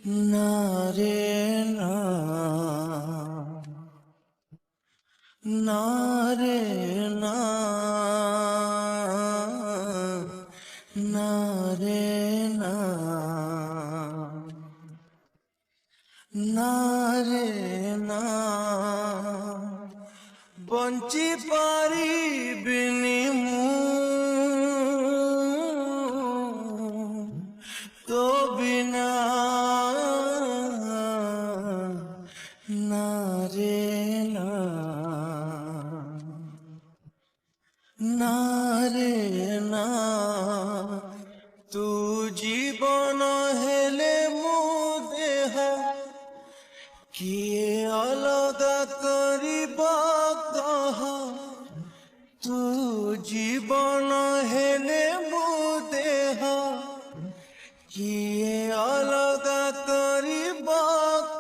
না রে না, না রে না, না রে না, না রে না, বঞ্চি পারিবিনি মু তো বিনা, না রে না, না রে না, তু জীবন হেলে মু দেহ কিଏ ଅଲଗା କରିବ କହ, ତୁ ଜୀବନ ହେଲେ ମୁଁ ଦେହ କିଏ ଅଲଗା କରିବ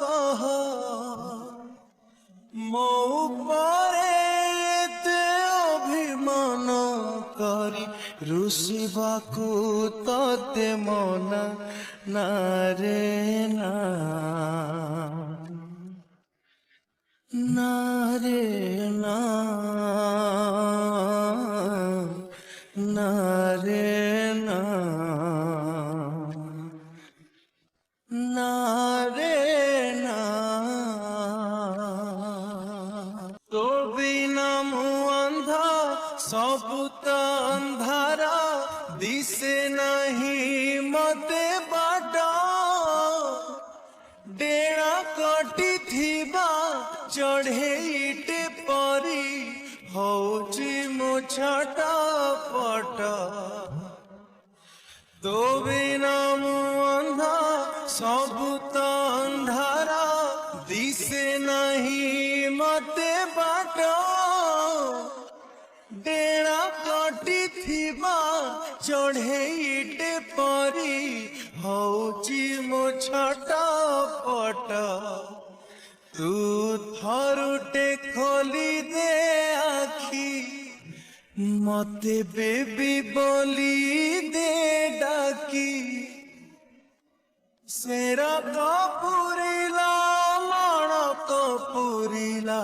କହ, ମୋ ଉପରେ ଏତେ ଅଭିମାନ କରି ରୁଷିବାକୁ ତତେ ମନା, ନା ରେ ନା, না রে না, না রে না, না রে না, তো বিনা মু অন্ধা সবু তো অন্ধার দিশে নাহি মতে বাট, ডেড়া কটি থিবা চढ़ेईटे परी हौची मो छटपट, तो बिना मु अंधा सबु तो अंधार दिशे नहीं मते बाट, डेड़ा कटी थिबा चढ़ेईटे परी हौची मो छटपट, तू थरुटे खोली दे आखी मते बेबी बोली दे डाकी, सेरा कपूरिला मण कपूरिला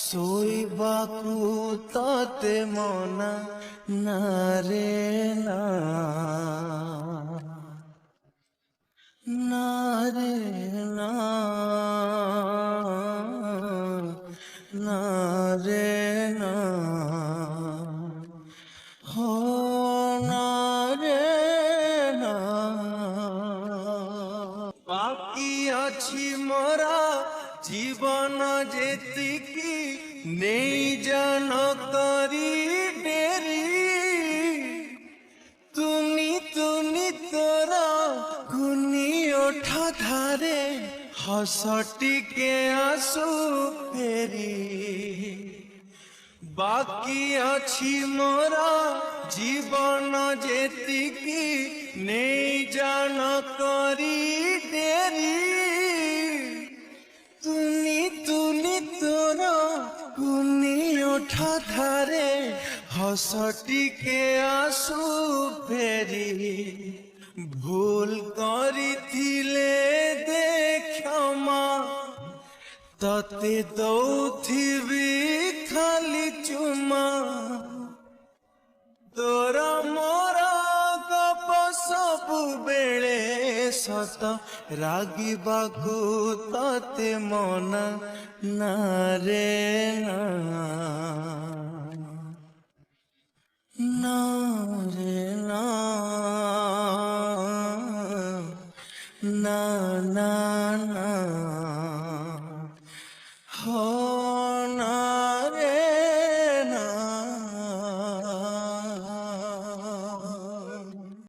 सोईबाकू तते मना, ना रे ना, ना रे ना, না রে না, হো না রে না, বাকি ଅଛି মোরা জীবন যেতিকি নেই জান করি ডেরি, তুনি তুনি তোরা কুনি ওঠা ধারে হস টিকে আসু ফেরি, বাকি ଅଛି মোরা জীবন যেতিকি নেই জান করি ডেরি, তুনি তুনি তোরা কুনি ওঠা ধারে হস টিকে আসু ফেরি, ভুল করিথিলে দে ক্ষমা ততে দৌথিবি খালি চুমা, তোর মোর গপ ସବୁବେଳେ ସତ ରାଗିବାକୁ ତତେ ମନା, ନା ରେ ନା।